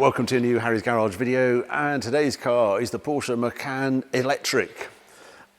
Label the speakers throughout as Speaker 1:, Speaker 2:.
Speaker 1: Welcome to a new Harry's Garage video, and today's car is the Porsche Macan electric.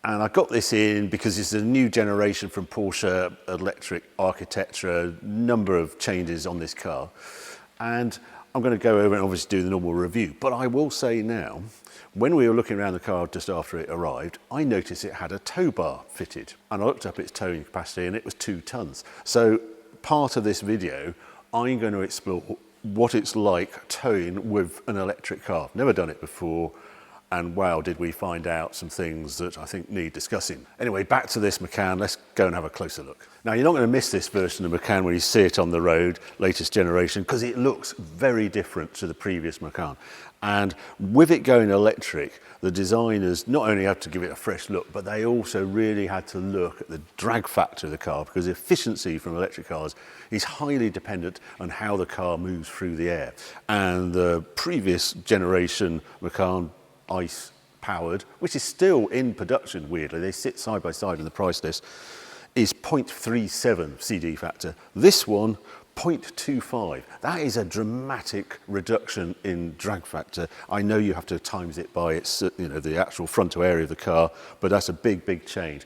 Speaker 1: And I got this in because it's a new generation from Porsche electric architecture, number of changes on this car. And I'm going to go over and obviously do the normal review. But I will say now, when we were looking around the car just after it arrived, I noticed it had a tow bar fitted. And I looked up its towing capacity and it was 2 tons. So part of this video, I'm going to explore what it's like towing with an electric car. Never done it before, and wow, did we find out some things that I think need discussing. Anyway, back to this Macan, let's go and have a closer look. Now, you're not going to miss this version of Macan when you see it on the road, latest generation, because it looks very different to the previous Macan. And with it going electric, the designers not only had to give it a fresh look, but they also really had to look at the drag factor of the car, because efficiency from electric cars is highly dependent on how the car moves through the air. And the previous generation Macan, ICE powered, which is still in production weirdly, they sit side by side in the price list, is 0.37 CD factor. This one, 0.25. That is a dramatic reduction in drag factor. I know you have to times it by its, the actual frontal area of the car, but that's a big change.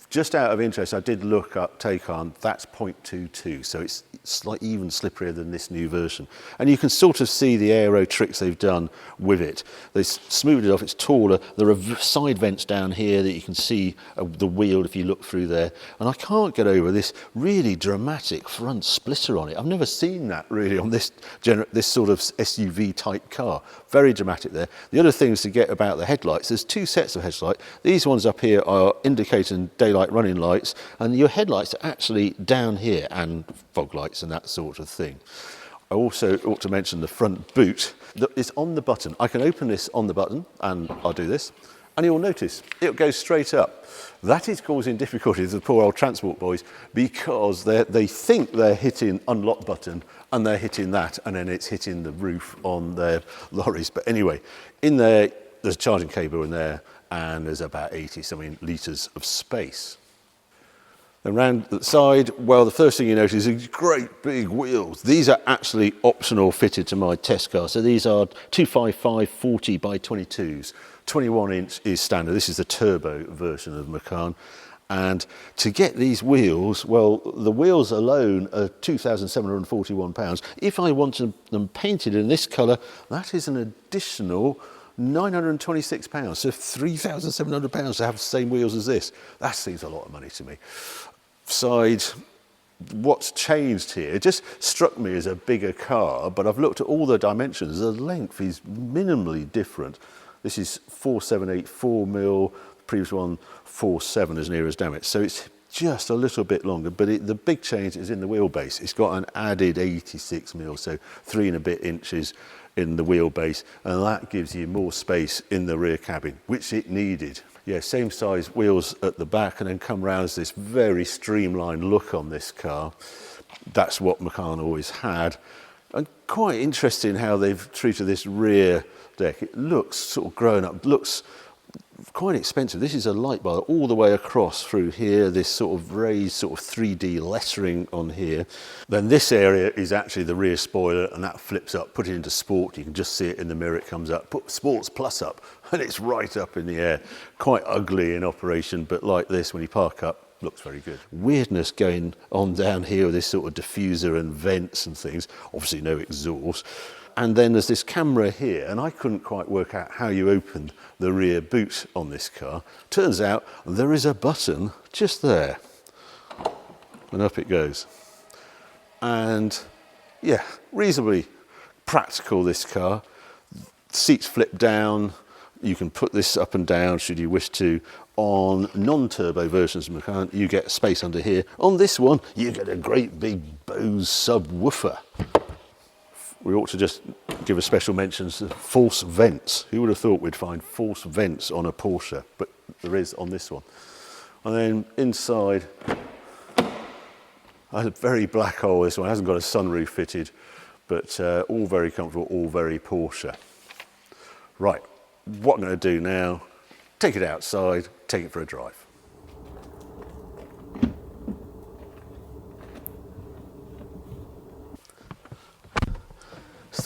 Speaker 1: Just out of interest, I did look up Taycan, that's 0.22, so it's like even slipperier than this new version. And you can sort of see the aero tricks they've done with it. They smoothed it off, it's taller. There are side vents down here that you can see the wheel if you look through there. And I can't get over this really dramatic front splitter on it. I've never seen that really on this sort of SUV type car. Very dramatic there. The other things to get about the headlights, there's 2 sets of headlights. These ones up here are indicating daylight running lights, and your headlights are actually down here, and fog lights and that sort of thing. I also ought to mention the front boot that is on the button. I can open this on the button, and I'll do this, and you'll notice it goes straight up. That is causing difficulties to the poor old transport boys, because they think they're hitting unlock button and they're hitting that, and then it's hitting the roof on their lorries. But anyway, in there, there's a charging cable in there, and there's about 80-something litres of space. Then round the side, well, the first thing you notice is great big wheels. These are actually optional fitted to my test car. So these are 255 40 by 22s. 21 inch is standard. This is the turbo version of Macan. And to get these wheels, well, the wheels alone are £2,741. If I wanted them painted in this colour, that is an additional £926, so £3,700 to have the same wheels as this. That seems a lot of money to me. Side, what's changed here, it just struck me as a bigger car, but I've looked at all the dimensions. The length is minimally different. This is 4.784 mil, the previous one 4.7 as near as damage. So it's just a little bit longer, but the big change is in the wheelbase. It's got an added 86 mil, so 3 and a bit inches in the wheelbase, and that gives you more space in the rear cabin, which it needed. Yeah, same size wheels at the back, and then come round as this very streamlined look on this car. That's what Macan always had. And quite interesting how they've treated this rear deck. It looks sort of grown up, looks quite expensive. This is a light bar all the way across through here, this sort of raised sort of 3D lettering on here. Then this area is actually the rear spoiler, and that flips up. Put it into sport, you can just see it in the mirror, it comes up. Put Sports Plus up, and it's right up in the air. Quite ugly in operation, but like this, when you park up, looks very good. Weirdness going on down here with this sort of diffuser and vents and things. Obviously no exhaust. And then there's this camera here, and I couldn't quite work out how you opened the rear boot on this car. Turns out there is a button just there, and up it goes. And yeah, reasonably practical, this car. Seats flip down. You can put this up and down should you wish to. On non-turbo versions of Macan, you get space under here. On this one, you get a great big Bose subwoofer. We ought to just give a special mention to false vents. Who would have thought we'd find false vents on a Porsche? But there is on this one. And then inside, a very black hole. This one hasn't got a sunroof fitted, but all very comfortable, all very Porsche. Right, what I'm going to do now, take it outside, take it for a drive.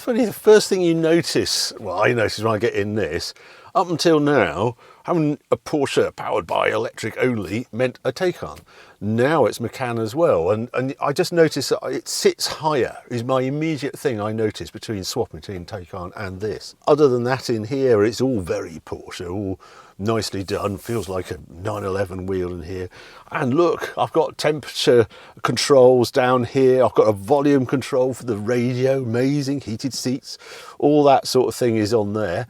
Speaker 1: funny, the first thing you notice, well, I notice when I get in this, up until now, having a Porsche powered by electric only meant a Taycan. Now it's Macan as well, and I just noticed that it sits higher, is my immediate thing I noticed between swapping between Taycan and this. Other than that, in here, it's all very Porsche, all nicely done, feels like a 911 wheel in here. And look, I've got temperature controls down here, I've got a volume control for the radio, amazing, heated seats, all that sort of thing is on there.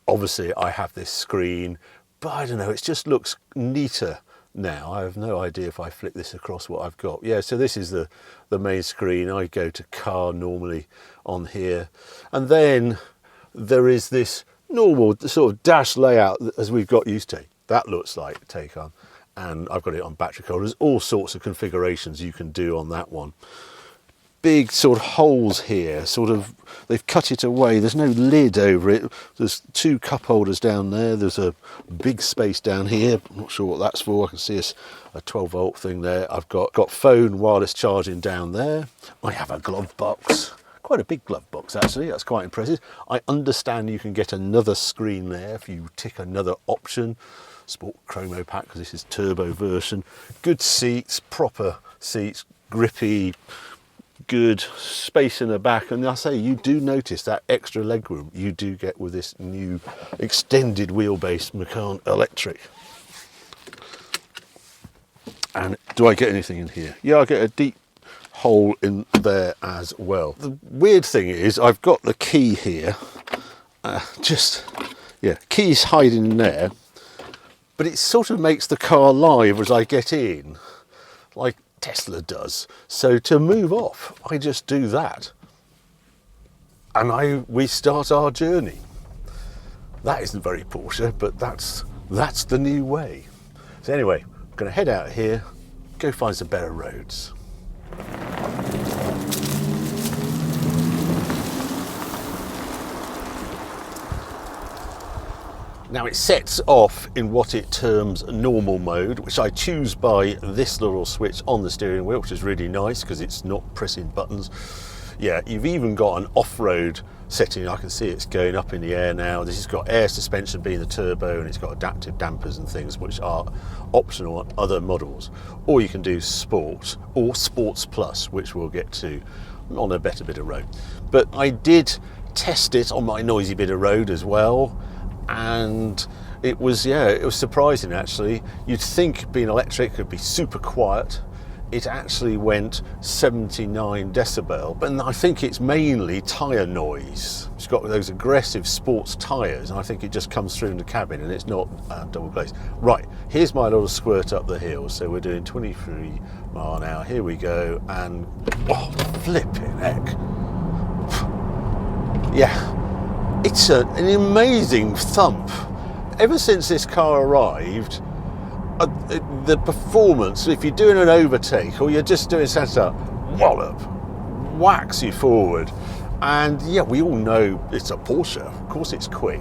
Speaker 1: Obviously I have this screen, but I don't know, it just looks neater now. I have no idea if I flick this across what I've got. Yeah, so this is the main screen. I go to car normally on here, and then there is this normal sort of dash layout as we've got used to. That looks like Taycan, and I've got it on battery control. There's all sorts of configurations you can do on that one. Big sort of holes here, sort of, they've cut it away, there's no lid over it. There's two cup holders down there, there's a big space down here, I'm not sure what that's for. I can see a 12 volt thing there. I've got phone wireless charging down there. I have a glove box, quite a big glove box actually, that's quite impressive. I understand you can get another screen there if you tick another option. Sport Chromo Pack, because this is turbo version. Good seats, proper seats, grippy, good space in the back, and I say you do notice that extra legroom you do get with this new extended wheelbase Macan electric. And do I get anything in here? Yeah, I get a deep hole in there as well. The weird thing is I've got the key here, keys hiding in there, but it sort of makes the car live as I get in, like Tesla does. So to move off, I just do that, and we start our journey. That isn't very Porsche, but that's the new way. So anyway, I'm going to head out here, go find some better roads. Now it sets off in what it terms normal mode, which I choose by this little switch on the steering wheel, which is really nice because it's not pressing buttons. Yeah, you've even got an off-road setting. I can see it's going up in the air now. This has got air suspension being the turbo, and it's got adaptive dampers and things which are optional on other models. Or you can do Sport or Sports Plus, which we'll get to on a better bit of road. But I did test it on my noisy bit of road as well. And it was surprising actually. You'd think being electric could be super quiet. It actually went 79 decibel, but I think it's mainly tyre noise. It's got those aggressive sports tyres, and I think it just comes through in the cabin, and it's not double glazed. Right, here's my little squirt up the hill. So we're doing 23 mile an hour. Here we go, and oh, flipping heck. Yeah. It's an amazing thump. Ever since this car arrived, the performance, if you're doing an overtake or you're just doing setup, wallop, whacks you forward. And yeah, we all know it's a Porsche, of course it's quick,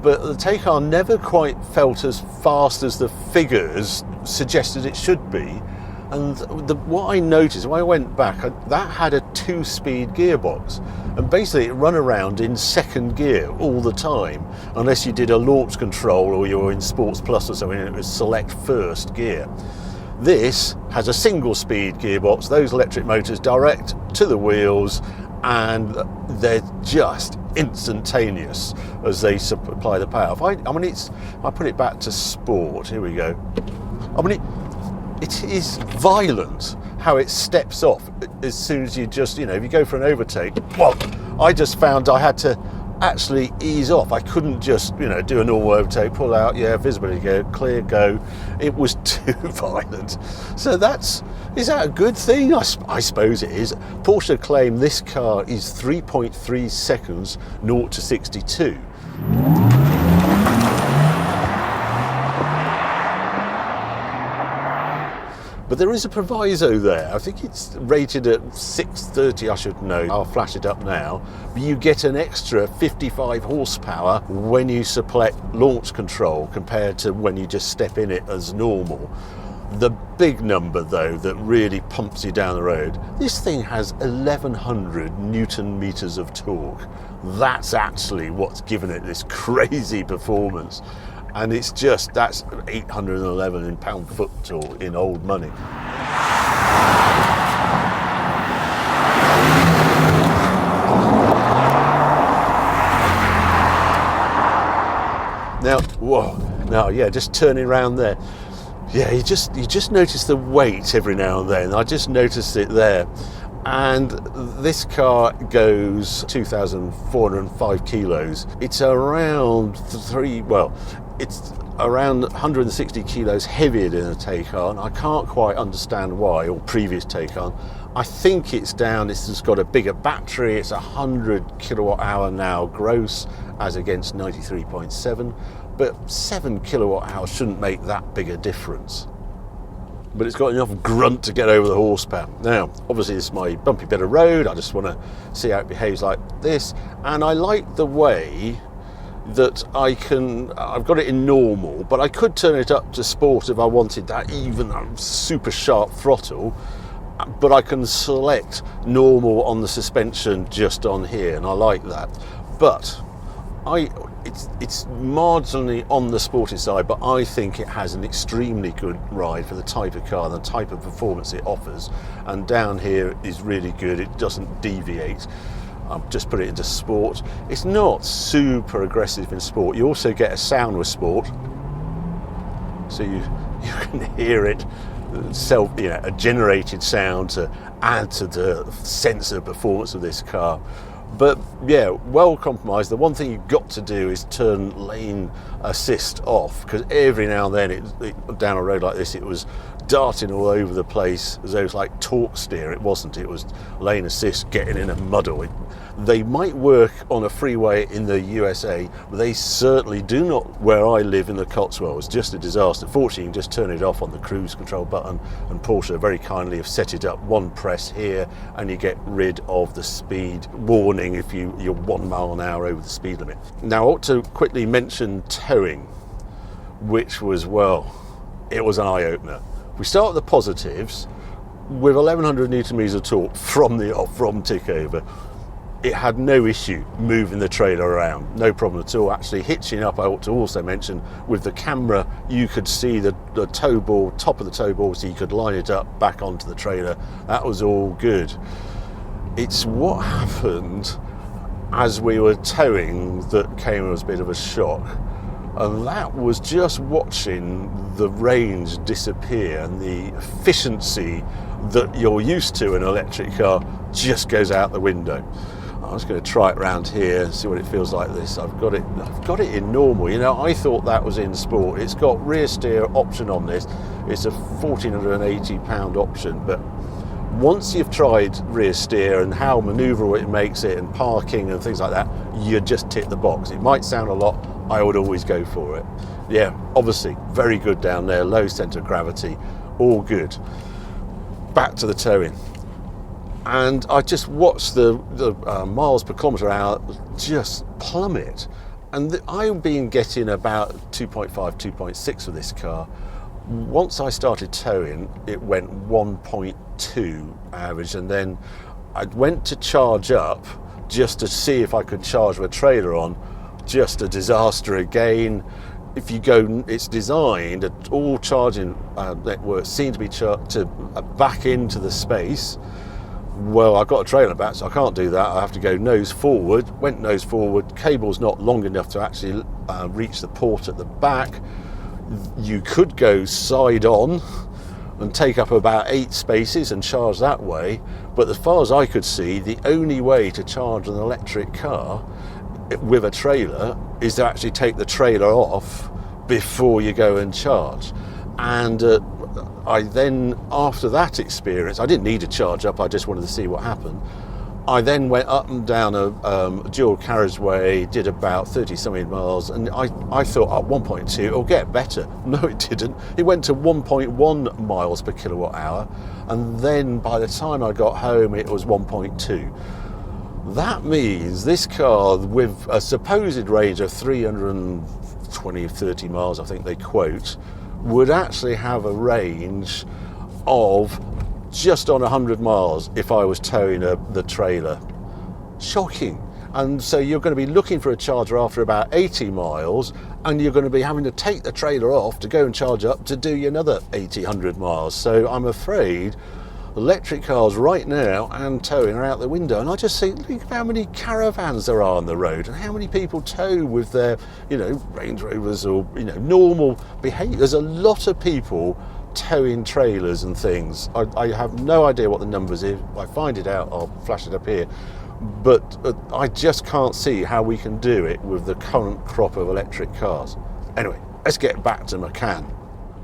Speaker 1: but the Taycan never quite felt as fast as the figures suggested it should be. And what I noticed when I went back, that had a 2-speed gearbox, and basically it run around in second gear all the time, unless you did a launch control or you were in Sports Plus or something and it was select first gear. This has a single-speed gearbox, those electric motors direct to the wheels, and they're just instantaneous as they supply the power. I put it back to Sport, here we go. It is violent how it steps off as soon as you just, if you go for an overtake. Well, I just found I had to actually ease off. I couldn't just, do a normal overtake, pull out, visibility go, clear, go. It was too violent. So is that a good thing? I suppose it is. Porsche claim this car is 3.3 seconds 0 to 62. But there is a proviso there. I think it's rated at 630, I should know. I'll flash it up now. But you get an extra 55 horsepower when you select launch control compared to when you just step in it as normal. The big number though that really pumps you down the road, this thing has 1100 Newton meters of torque. That's actually what's given it this crazy performance. And it's just, that's 811 in pound-foot torque in old money. Now, whoa, now yeah, just turning around there. Yeah, you just notice the weight every now and then. I just noticed it there. And this car goes 2,405 kilos. It's around it's around 160 kilos heavier than a Taycan. I can't quite understand why, or previous Taycan. I think it's just got a bigger battery. It's 100 kilowatt hour now gross, as against 93.7. But 7 kilowatt hours shouldn't make that big a difference. But it's got enough grunt to get over the horsepower. Now, obviously this is my bumpy bit of road. I just want to see how it behaves like this. And I like the way that I've got it in normal, but I could turn it up to sport if I wanted that even super sharp throttle. But I can select normal on the suspension just on here, and I like that. But it's marginally on the sporty side, but I think it has an extremely good ride for the type of car, the type of performance it offers. And down here is really good. It doesn't deviate. I've just put it into sport. It's not super aggressive in sport. You also get a sound with sport, so you can hear it a generated sound to add to the sense of performance of this car. But yeah, well compromised. The one thing you've got to do is turn lane assist off, because every now and then down a road like this, it was darting all over the place as though it was like torque steer. It wasn't. It was lane assist getting in a muddle. They might work on a freeway in the USA, but they certainly do not where I live in the Cotswolds. Just a disaster. Fortunately, you can just turn it off on the cruise control button, and Porsche very kindly have set it up. One press here and you get rid of the speed warning if you're 1 mile an hour over the speed limit. Now, I ought to quickly mention towing, which was, well, it was an eye-opener. We start with the positives. With 1100 Newton meters of torque from the off, from tick over, it had no issue moving the trailer around, no problem at all. Actually hitching up, I ought to also mention, with the camera you could see the tow ball, top of the tow ball, so you could line it up back onto the trailer. That was all good. It's what happened as we were towing that came as a bit of a shock, and that was just watching the range disappear, and the efficiency that you're used to in an electric car just goes out the window. I'm just going to try it around here and see what it feels like this. I've got it in normal. You know, I thought that was in sport. It's got rear steer option on this. It's a £1,480 option, but once you've tried rear steer and how manoeuvrable it makes it and parking and things like that, you just tick the box. It might sound a lot. I would always go for it. Yeah, obviously very good down there, low centre of gravity, all good. Back to the towing. And I just watched the miles per kilometre hour just plummet. And I've been getting about 2.5, 2.6 for this car. Once I started towing, it went 1.2 average, and then I went to charge up just to see if I could charge my trailer on. Just a disaster again. If you go, it's designed, all charging networks seem to be back into the space. Well, I've got a trailer back, so I can't do that. I have to go nose forward. Went nose forward. Cable's not long enough to actually reach the port at the back. You could go side on and take up about 8 spaces and charge that way. But as far as I could see, the only way to charge an electric car with a trailer is to actually take the trailer off before you go and charge. And I then, after that experience, I didn't need to charge up, I just wanted to see what happened. I then went up and down a dual carriageway, did about 30 something miles, and I thought, 1.2, it'll get better. No, it didn't. It went to 1.1 miles per kilowatt hour, and then by the time I got home, it was 1.2. That means this car, with a supposed range of 320, 30 miles, I think they quote, would actually have a range of just on 100 miles if I was towing the trailer. Shocking. And so you're going to be looking for a charger after about 80 miles, and you're going to be having to take the trailer off to go and charge up to do another 80, 100 miles. So I'm afraid electric cars right now and towing are out the window. And I just think, look how many caravans there are on the road and how many people tow with their, Range Rovers or, normal behaviour. There's a lot of people towing trailers and things. I have no idea what the numbers is. If I find it out, I'll flash it up here. But I just can't see how we can do it with the current crop of electric cars. Anyway, let's get back to Macan.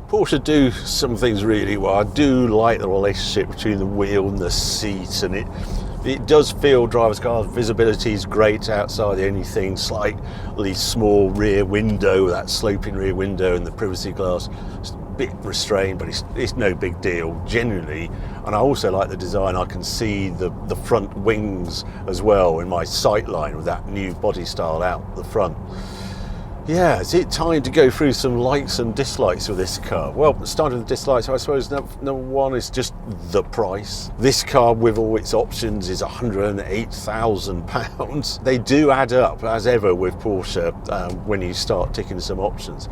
Speaker 1: Porsche do some things really well. I do like the relationship between the wheel and the seat, and it does feel driver's car. Visibility is great outside. The only thing, slightly small rear window, that sloping rear window and the privacy glass. It's a bit restrained, but it's no big deal generally. And I also like the design. I can see the front wings as well in my sight line with that new body style out the front. Yeah, is it time to go through some likes and dislikes with this car? Well, starting with the dislikes, I suppose number one is just the price. This car with all its options is £108,000. They do add up, as ever with Porsche, when you start ticking some options.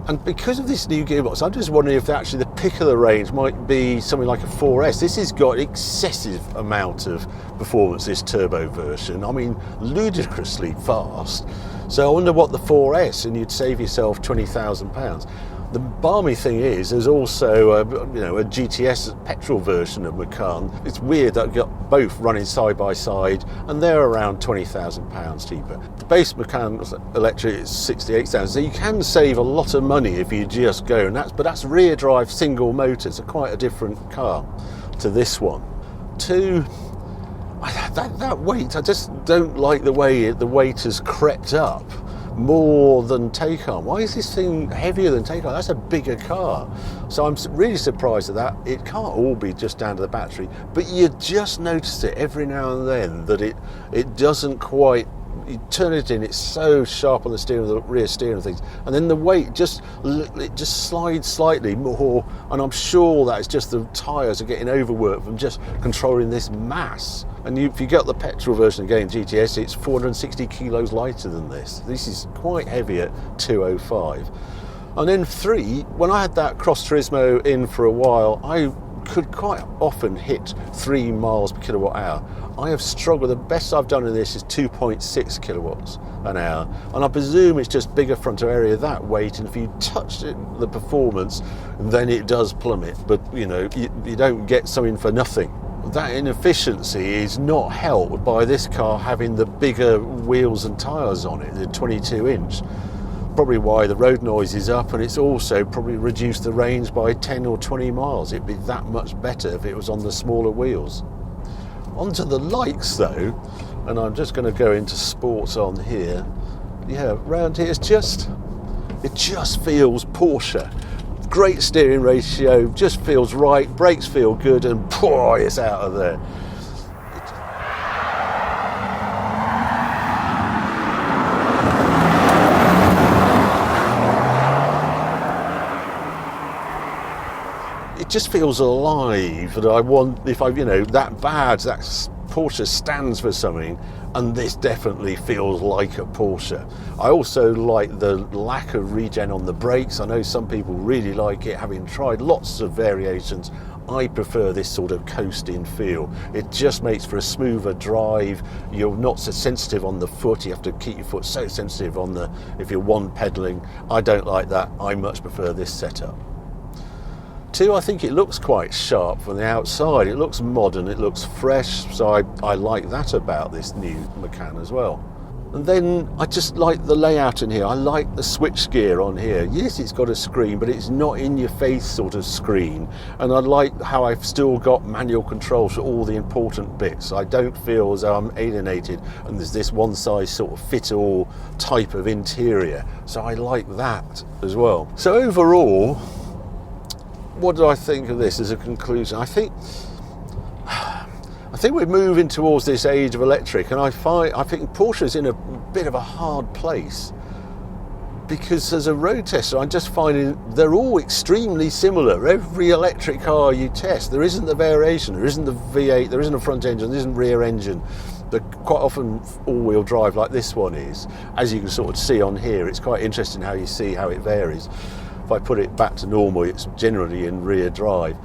Speaker 1: And because of this new gearbox, I'm just wondering if actually the pick of the range might be something like a 4S. This has got excessive amount of performance, this turbo version. I mean, ludicrously fast. So I wonder what the 4S, and you'd save yourself £20,000. The balmy thing is, there's also a GTS petrol version of Macan. It's weird that I've got both running side by side, and they're around £20,000 cheaper. The base Macan electric is £68,000, so you can save a lot of money if you just go, but that's rear drive single motor, so quite a different car to this one. Two, that weight, I just don't like the way the weight has crept up more than Taycan. Why is this thing heavier than Taycan? That's a bigger car. So I'm really surprised at that. It can't all be just down to the battery, but you just notice it every now and then that it doesn't quite, you turn it in, it's so sharp on the steering, the rear steering and things, and then the weight just slides slightly more, and I'm sure that it's just the tyres are getting overworked from just controlling this mass. And if you get the petrol version again, GTS, it's 460 kilos lighter than this. This is quite heavy at 205. And then three, when I had that Cross Turismo in for a while, I could quite often hit 3 miles per kilowatt hour. I have struggled. The best I've done in this is 2.6 kilowatts an hour, and I presume it's just bigger frontal area, that weight, and if you touch it, the performance, then it does plummet. But you don't get something for nothing. That inefficiency is not helped by this car having the bigger wheels and tyres on it, the 22-inch. Probably why the road noise is up, and it's also probably reduced the range by 10 or 20 miles. It'd be that much better if it was on the smaller wheels. Onto the likes though, and I'm just going to go into sports on here. Yeah, round here it just feels Porsche. Great steering ratio, just feels right, brakes feel good, and boy, it's out of there. It just feels alive, and I want, that badge, that Porsche stands for something, and this definitely feels like a Porsche. I also like the lack of regen on the brakes. I know some people really like it, having tried lots of variations. I prefer this sort of coasting feel. It just makes for a smoother drive. You're not so sensitive on the foot. You have to keep your foot so sensitive if you're one pedaling. I don't like that. I much prefer this setup. Two, I think it looks quite sharp from the outside. It looks modern, it looks fresh, so I like that about this new Macan as well. And then I just like the layout in here. I like the switchgear on here. Yes, it's got a screen, but it's not in your face sort of screen. And I like how I've still got manual controls for all the important bits. I don't feel as though I'm alienated and there's this one size sort of fit all type of interior. So I like that as well. So overall, what do I think of this as a conclusion? I think we're moving towards this age of electric, and I think Porsche's in a bit of a hard place. because as a road tester, I'm just finding they're all extremely similar. Every electric car you test, there isn't the variation, there isn't the V8, there isn't a front engine, there isn't rear engine. They're quite often all-wheel drive like this one is. As you can sort of see on here, it's quite interesting how you see how it varies. If I put it back to normal, it's generally in rear drive.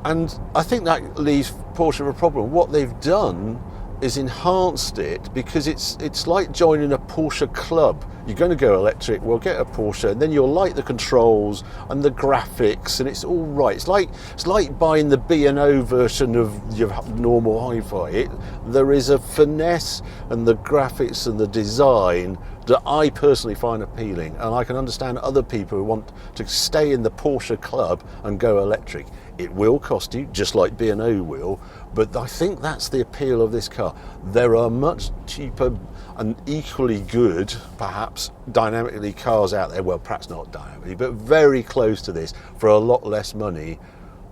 Speaker 1: And I think that leaves Porsche with a problem. What they've done is enhanced it, because it's like joining a Porsche club. You're going to go electric, well, get a Porsche, and then you'll like the controls and the graphics, and it's all right. It's like buying the B&O version of your normal hi-fi. There is a finesse and the graphics and the design that I personally find appealing, and I can understand other people who want to stay in the Porsche club and go electric. It will cost you, just like B&O will, but I think that's the appeal of this car. There are much cheaper and equally good, perhaps, dynamically cars out there. Well, perhaps not dynamically, but very close to this for a lot less money.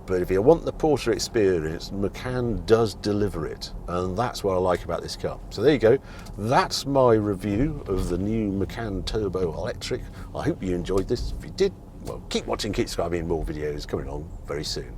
Speaker 1: But if you want the Porsche experience, Macan does deliver it, and that's what I like about this car. So there you go. That's my review of the new Macan Turbo Electric. I hope you enjoyed this. If you did, well, keep watching, keep subscribing, more videos coming on very soon.